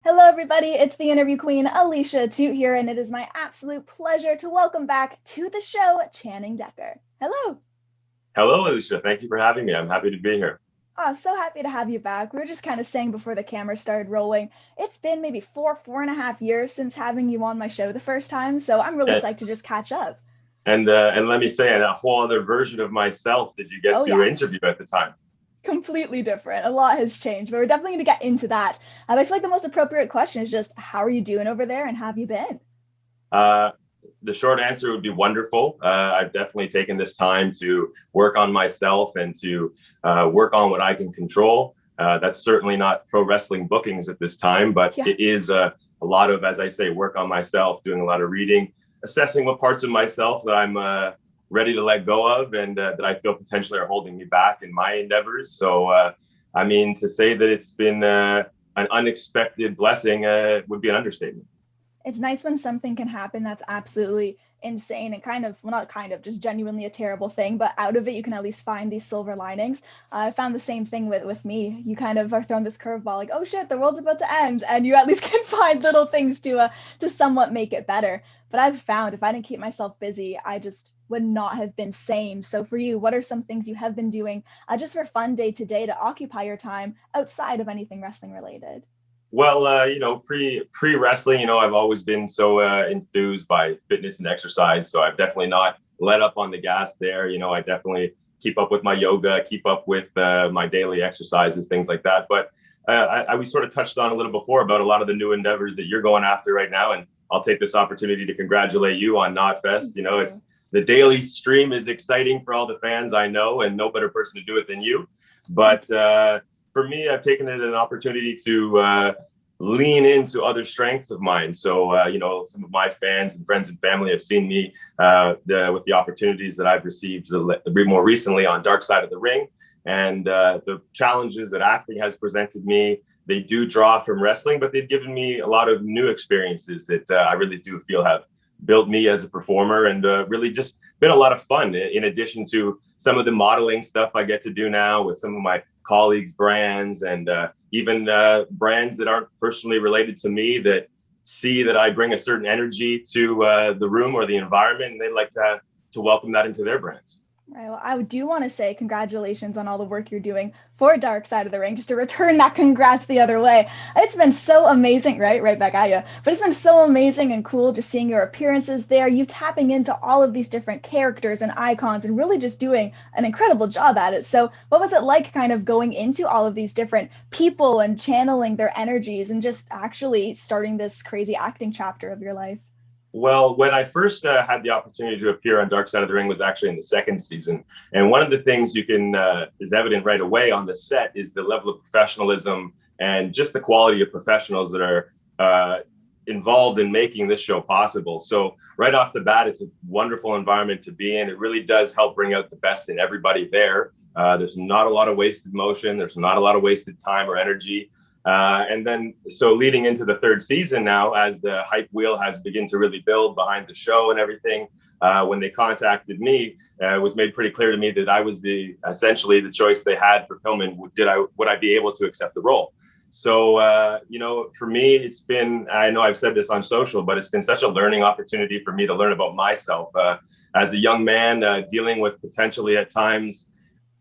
Hello, everybody. It's the interview queen, Alicia Atout here, and it is my absolute pleasure to welcome back to the show, Channing Decker. Hello. Hello, Alicia. Thank you for having me. I'm happy to be here. Oh, so happy to have you back. We were just kind of saying before the camera started rolling, it's been maybe 4.5 years since having you on my show the first time, so I'm really And psyched to just catch up. and let me say, a whole other version of myself did you get Oh, to yeah, interview at the time? completely different. A lot has changed, but we're definitely going to get into that. But I feel like the most appropriate question is just, how are you doing over there and how have you been? Uh, the short answer would be wonderful. I've definitely taken this time to work on myself and to work on what I can control. That's certainly not pro wrestling bookings at this time, but Yeah. it is a lot of, as I say, work on myself, doing a lot of reading, assessing what parts of myself that I'm ready to let go of and that I feel potentially are holding me back in my endeavors. So, I mean, to say that it's been an unexpected blessing would be an understatement. It's nice when something can happen that's absolutely insane and kind of, well, not kind of, just genuinely a terrible thing, but out of it, you can at least find these silver linings. I found the same thing with me. You kind of are thrown this curveball like, oh shit, the world's about to end. And you at least can find little things to somewhat make it better. But I've found if I didn't keep myself busy, I just would not have been sane. So for you, what are some things you have been doing just for fun day to day to occupy your time outside of anything wrestling related? Well, pre wrestling, I've always been so enthused by fitness and exercise. So I've definitely not let up on the gas there. I definitely keep up with my yoga, keep up with my daily exercises, things like that. But we sort of touched on a little before about a lot of the new endeavors that you're going after right now, and I'll take this opportunity to congratulate you on Knotfest. Thank you. It's the daily stream is exciting for all the fans I know, and no better person to do it than you. Thank But for me, I've taken it as an opportunity to lean into other strengths of mine. So, some of my fans and friends and family have seen me with the opportunities that I've received more recently on Dark Side of the Ring. And the challenges that acting has presented me, they do draw from wrestling, but they've given me a lot of new experiences that I really do feel have built me as a performer and really just been a lot of fun in addition to some of the modeling stuff I get to do now with some of my colleagues' brands and even brands that aren't personally related to me that see that I bring a certain energy to the room or the environment, and they like to welcome that into their brands. Right. Well, I do want to say congratulations on all the work you're doing for Dark Side of the Ring. Just to return that congrats the other way. It's been so amazing, right? Right back at you. But it's been so amazing and cool just seeing your appearances there, you tapping into all of these different characters and icons and really just doing an incredible job at it. So, what was it like kind of going into all of these different people and channeling their energies and just actually starting this crazy acting chapter of your life? Well, when I first had the opportunity to appear on Dark Side of the Ring was actually in the second season, and one of the things you can is evident right away on the set is the level of professionalism and just the quality of professionals that are involved in making this show possible. So right off the bat, it's a wonderful environment to be in. It really does help bring out the best in everybody there. There's not a lot of wasted motion. There's not a lot of wasted time or energy. And then, so leading into the third season now, as the hype wheel has begun to really build behind the show and everything, when they contacted me, it was made pretty clear to me that I was essentially the choice they had for Pillman. Would I be able to accept the role? So, for me, it's been, I know I've said this on social, but it's been such a learning opportunity for me to learn about myself as a young man dealing with potentially at times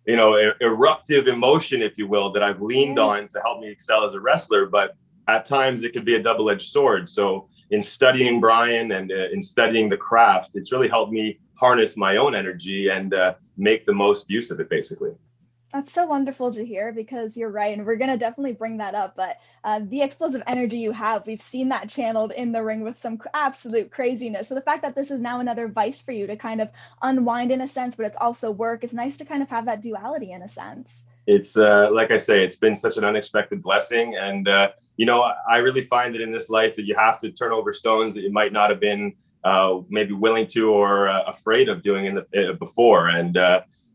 eruptive emotion, if you will, that I've leaned Yeah. on to help me excel as a wrestler. But at times it could be a double-edged sword. So in studying Brian and in studying the craft, it's really helped me harness my own energy and make the most use of it, basically. That's so wonderful to hear because you're right. And we're going to definitely bring that up. But the explosive energy you have, we've seen that channeled in the ring with some absolute craziness. So the fact that this is now another vice for you to kind of unwind in a sense, but it's also work, it's nice to kind of have that duality in a sense. It's like I say, it's been such an unexpected blessing. And, I really find that in this life that you have to turn over stones that you might not have been maybe willing to or afraid of doing in the before. And,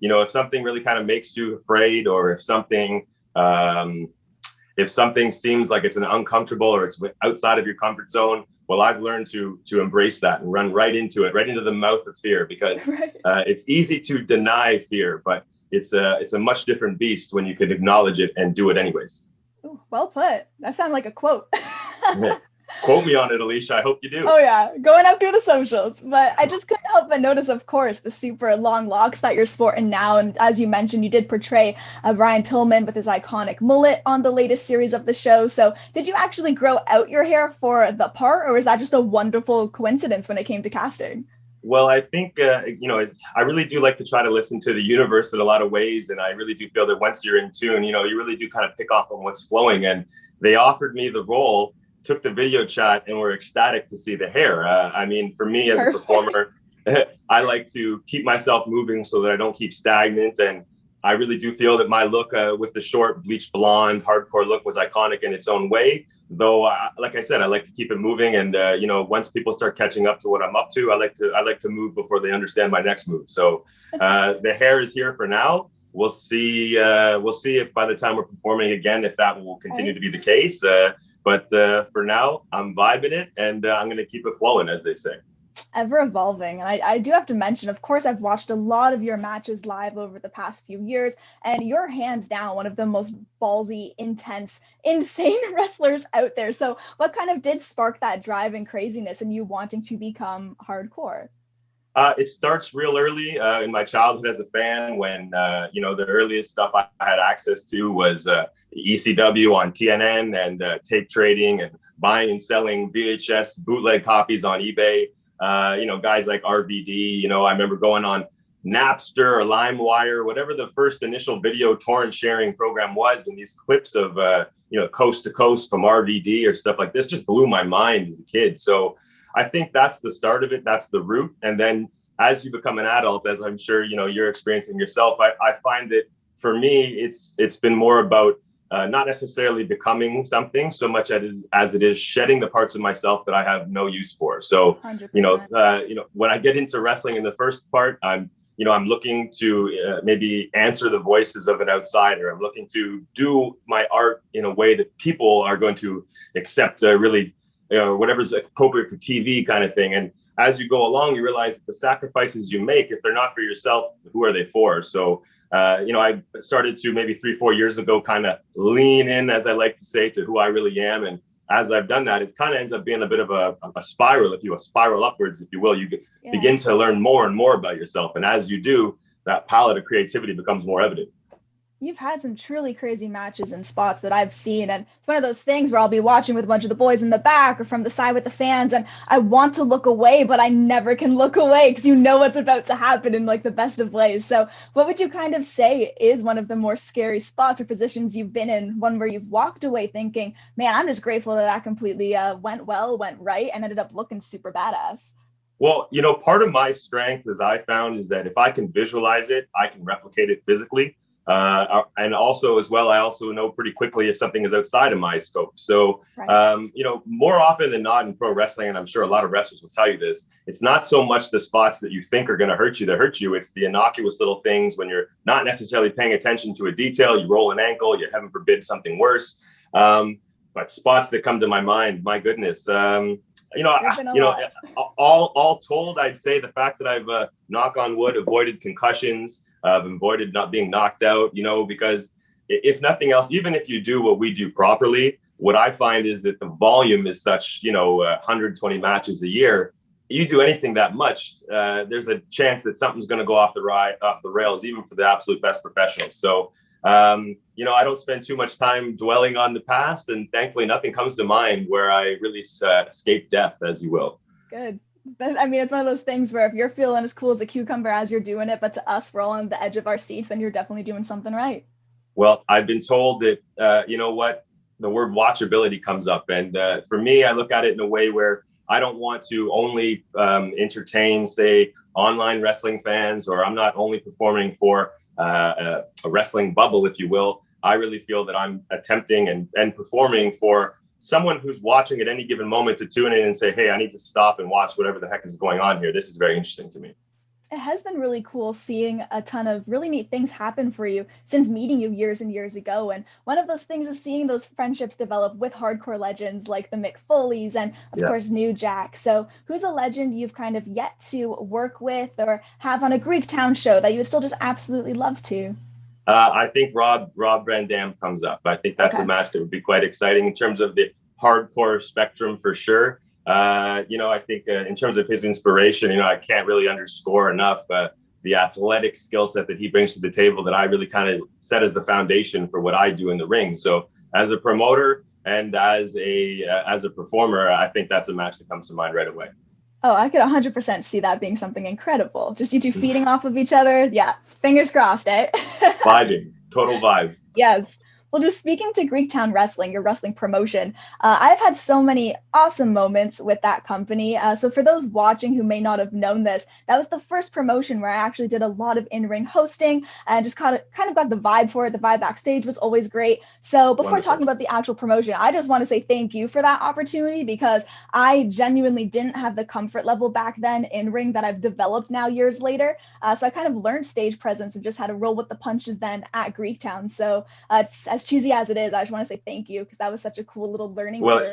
if something really kind of makes you afraid or um, if something seems like it's an uncomfortable or it's outside of your comfort zone, well, I've learned to embrace that and run right into it, right into the mouth of fear, because Right. it's easy to deny fear, but it's a much different beast when you can acknowledge it and do it anyways. Ooh, well put. That sounded like a quote. Quote me on it, Alicia. I hope you do. Oh yeah, going out through the socials. But I just couldn't help but notice, of course, the super long locks that you're sporting now. And as you mentioned, you did portray Brian Pillman with his iconic mullet on the latest series of the show. So did you actually grow out your hair for the part, or was that just a wonderful coincidence when it came to casting? Well, I think, I really do like to try to listen to the universe in a lot of ways. And I really do feel that once you're in tune, you really do kind of pick up on what's flowing. And they offered me the role, took the video chat, and were ecstatic to see the hair. I mean, for me as a performer, I like to keep myself moving so that I don't keep stagnant. And I really do feel that my look with the short bleached blonde hardcore look was iconic in its own way. Though, like I said, I like to keep it moving. And, once people start catching up to what I'm up to, I like to move before they understand my next move. So the hair is here for now. We'll see. We'll see if by the time we're performing again, if that will continue to be the case. But for now, I'm vibing it, and I'm going to keep it flowing, as they say. Ever evolving. And I do have to mention, of course, I've watched a lot of your matches live over the past few years, and you're hands down one of the most ballsy, intense, insane wrestlers out there. So what kind of did spark that drive and craziness and you wanting to become hardcore? It starts real early in my childhood as a fan when, the earliest stuff I had access to was ECW on TNN and tape trading and buying and selling VHS bootleg copies on eBay. Guys like RVD, I remember going on Napster or LimeWire, whatever the first initial video torrent sharing program was. And these clips of, coast to coast from RVD or stuff like this just blew my mind as a kid. So I think that's the start of it. That's the root. And then as you become an adult, as I'm sure, you're experiencing yourself, I find that for me, it's been more about not necessarily becoming something so much as it is shedding the parts of myself that I have no use for. So, 100%. when I get into wrestling in the first part, I'm looking to maybe answer the voices of an outsider. I'm looking to do my art in a way that people are going to accept really, whatever's appropriate for TV kind of thing. And as you go along, you realize that the sacrifices you make, if they're not for yourself, who are they for? So, I started to maybe 3-4 years ago kind of lean in, as I like to say, to who I really am. And as I've done that, it kind of ends up being a bit of a spiral, a spiral upwards, if you will. You begin to learn more and more about yourself. And as you do, that palette of creativity becomes more evident. You've had some truly crazy matches and spots that I've seen. And it's one of those things where I'll be watching with a bunch of the boys in the back or from the side with the fans. And I want to look away, but I never can look away because what's about to happen in like the best of ways. So what would you kind of say is one of the more scary spots or positions you've been in, one where you've walked away thinking, man, I'm just grateful that completely went right and ended up looking super badass? Well, part of my strength, as I found, is that if I can visualize it, I can replicate it physically. And also as well, I also know pretty quickly if something is outside of my scope. So, more often than not in pro wrestling, and I'm sure a lot of wrestlers will tell you this, it's not so much the spots that you think are going to hurt you that hurt you. It's the innocuous little things when you're not necessarily paying attention to a detail. You roll an ankle, you heaven forbid something worse. But spots that come to my mind, my goodness, all told, I'd say the fact that I've, knock on wood, avoided concussions, avoided not being knocked out, because if nothing else, even if you do what we do properly, what I find is that the volume is such, 120 matches a year. You do anything that much, there's a chance that something's going to go off the rails, even for the absolute best professionals. So, I don't spend too much time dwelling on the past, and thankfully nothing comes to mind where I really escaped death, as you will. Good. It's one of those things where if you're feeling as cool as a cucumber as you're doing it, but to us, we're all on the edge of our seats, then you're definitely doing something right. Well, I've been told that, the word watchability comes up. And for me, I look at it in a way where I don't want to only entertain, say, online wrestling fans, or I'm not only performing for a wrestling bubble, if you will. I really feel that I'm attempting and performing for someone who's watching at any given moment to tune in and say, hey, I need to stop and watch whatever the heck is going on here. This is very interesting to me. It has been really cool seeing a ton of really neat things happen for you since meeting you years and years ago. And one of those things is seeing those friendships develop with hardcore legends like the Mick Foleys and, of course, New Jack. So who's a legend you've kind of yet to work with or have on a Greektown show that you would still just absolutely love to? I think Rob Van Dam comes up. I think that's a match that would be quite exciting in terms of the hardcore spectrum for sure. I think in terms of his inspiration, I can't really underscore enough the athletic skill set that he brings to the table that I really kind of set as the foundation for what I do in the ring. So as a promoter and as a performer, I think that's a match that comes to mind right away. Oh, I could 100% see that being something incredible. Just you two feeding off of each other. Yeah, fingers crossed, eh? Vibing, total vibes. Yes. Well, just speaking to Greektown Wrestling, your wrestling promotion, I've had so many awesome moments with that company. So for those watching who may not have known this, that was the first promotion where I actually did a lot of in-ring hosting and just kind of got the vibe for it. The vibe backstage was always great. So before talking about the actual promotion, I just want to say thank you for that opportunity, because I genuinely didn't have the comfort level back then in ring that I've developed now years later. So I kind of learned stage presence and just how to roll with the punches then at Greektown. So it's as cheesy as it is, I just want to say thank you, because that was such a cool little learning. Well,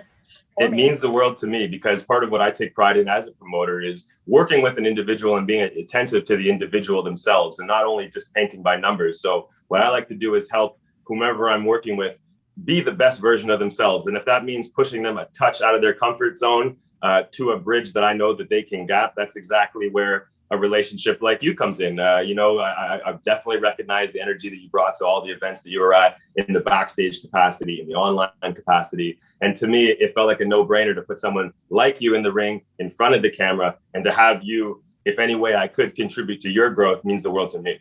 it means the world to me, because part of what I take pride in as a promoter is working with an individual and being attentive to the individual themselves, and not only just painting by numbers. So what I like to do is help whomever I'm working with be the best version of themselves. And if that means pushing them a touch out of their comfort zone to a bridge that I know that they can gap, that's exactly where a relationship like you comes in. I've definitely recognized the energy that you brought to all the events that you were at in the backstage capacity, in the online capacity. And to me, it felt like a no-brainer to put someone like you in the ring in front of the camera, and to have you, if any way I could contribute to your growth, means the world to me.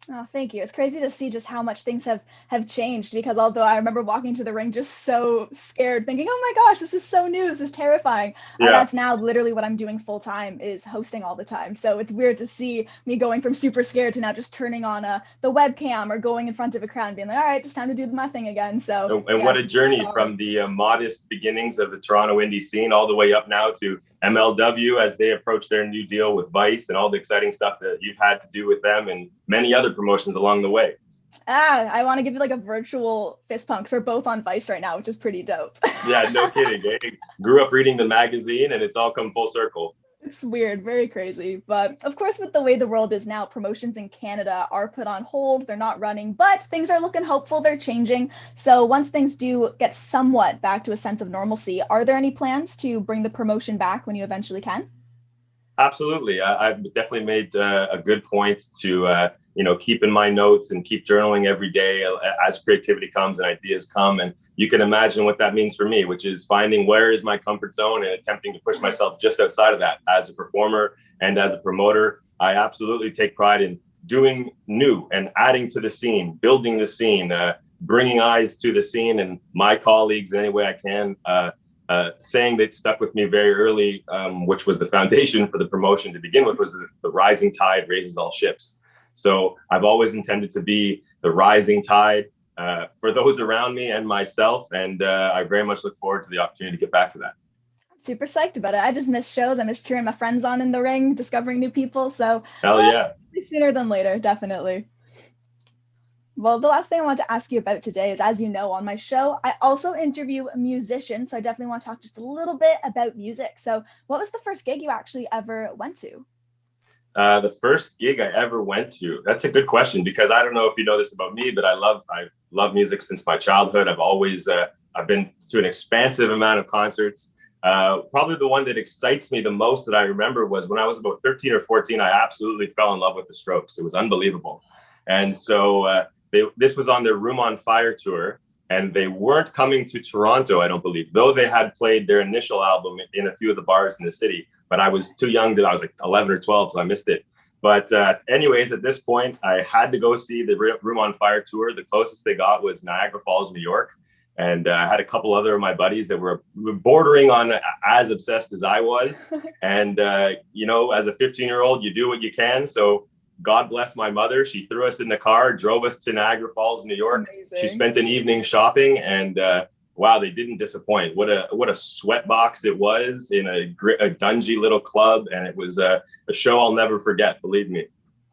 Oh, thank you. It's crazy to see just how much things have changed, because although I remember walking to the ring just so scared, thinking, oh my gosh, this is so new, this is terrifying. That's now literally what I'm doing full time, is hosting all the time. So it's weird to see me going from super scared to now just turning on the webcam or going in front of a crowd and being like, all right, just time to do my thing again. So what a journey from the modest beginnings of the Toronto indie scene all the way up now to MLW as they approach their new deal with Vice, and all the exciting stuff that you've had to do with them and many other promotions along the way. I want to give you like a virtual fist pump, because we're both on Vice right now, which is pretty dope. Yeah, no kidding. Eh? Grew up reading the magazine, and it's all come full circle. It's weird, very crazy. But of course, with the way the world is now, promotions in Canada are put on hold. They're not running, but things are looking hopeful. They're changing. So once things do get somewhat back to a sense of normalcy, are there any plans to bring the promotion back when you eventually can? Absolutely. I've definitely made a good point to, keep in my notes and keep journaling every day as creativity comes and ideas come. And you can imagine what that means for me, which is finding where is my comfort zone and attempting to push myself just outside of that. As a performer and as a promoter, I absolutely take pride in doing new and adding to the scene, building the scene, bringing eyes to the scene and my colleagues any way I can. Saying that stuck with me very early, which was the foundation for the promotion to begin with, was the rising tide raises all ships. So I've always intended to be the rising tide for those around me and myself. And I very much look forward to the opportunity to get back to that. Super psyched about it. I just miss shows. I miss cheering my friends on in the ring, discovering new people. So hell yeah. Sooner than later, definitely. Well, the last thing I want to ask you about today is, as you know, on my show, I also interview musicians. So I definitely want to talk just a little bit about music. So what was the first gig you actually ever went to? The first gig I ever went to, that's a good question, because I don't know if you know this about me, but I love music since my childhood. I've been to an expansive amount of concerts. Probably the one that excites me the most that I remember was when I was about 13 or 14, I absolutely fell in love with the Strokes. It was unbelievable. And so this was on their Room on Fire tour, and they weren't coming to Toronto, I don't believe, though they had played their initial album in a few of the bars in the city. But I was too young, I was like 11 or 12, so I missed it. But anyways, at this point, I had to go see the Room on Fire tour. The closest they got was Niagara Falls, New York. And I had a couple other of my buddies that were bordering on as obsessed as I was. And, as a 15-year-old, you do what you can. So God bless my mother. She threw us in the car, drove us to Niagara Falls, New York. Amazing. She spent an evening shopping, and wow, they didn't disappoint. What a sweat box it was in a dungy little club. And it was a show I'll never forget, believe me.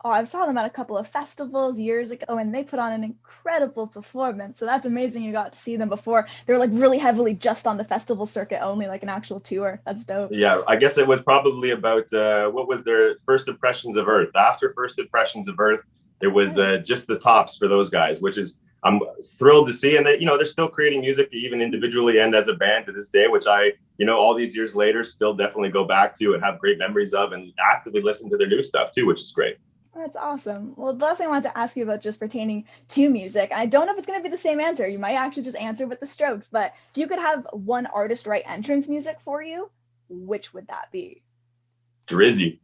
Oh, I saw them at a couple of festivals years ago, and they put on an incredible performance. So that's amazing you got to see them before. They were like really heavily just on the festival circuit only, like an actual tour. That's dope. Yeah, I guess it was probably about, what was their First Impressions of Earth? After First Impressions of Earth, It was just the tops for those guys, which is I'm thrilled to see. And that, they're still creating music even individually and as a band to this day, which I, all these years later, still definitely go back to and have great memories of and actively listen to their new stuff too, which is great. That's awesome. Well, the last thing I wanted to ask you about just pertaining to music, I don't know if it's going to be the same answer. You might actually just answer with the Strokes, but if you could have one artist write entrance music for you, which would that be? Drizzy.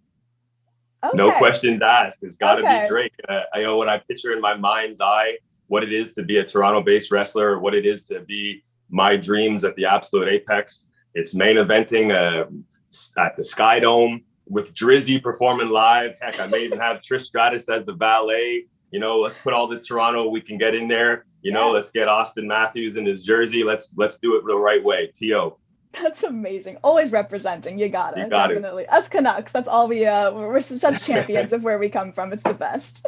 Okay. No questions asked. It's got to be Drake. I know when I picture in my mind's eye what it is to be a Toronto-based wrestler, or what it is to be my dreams at the absolute apex. It's main eventing at the Sky Dome with Drizzy performing live. Heck, I may even have Trish Stratus as the valet. Let's put all the Toronto we can get in there. Let's get Austin Matthews in his jersey. Let's do it the right way. T.O. That's amazing. Always representing. You got it. Definitely. Us Canucks. That's all we're such champions of where we come from. It's the best.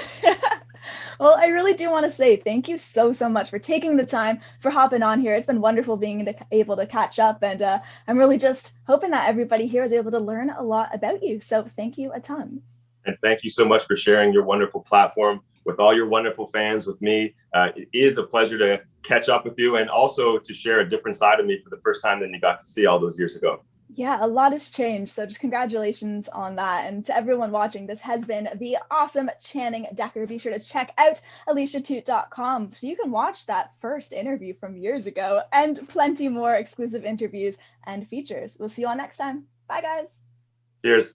Well, I really do want to say thank you so much for taking the time, for hopping on here. It's been wonderful being able to catch up. And I'm really just hoping that everybody here is able to learn a lot about you. So thank you a ton. And thank you so much for sharing your wonderful platform with all your wonderful fans, with me. It is a pleasure to catch up with you and also to share a different side of me for the first time than you got to see all those years ago. Yeah, a lot has changed. So just congratulations on that. And to everyone watching, this has been the awesome Channing Decker. Be sure to check out aliciatout.com so you can watch that first interview from years ago and plenty more exclusive interviews and features. We'll see you all next time. Bye, guys. Cheers.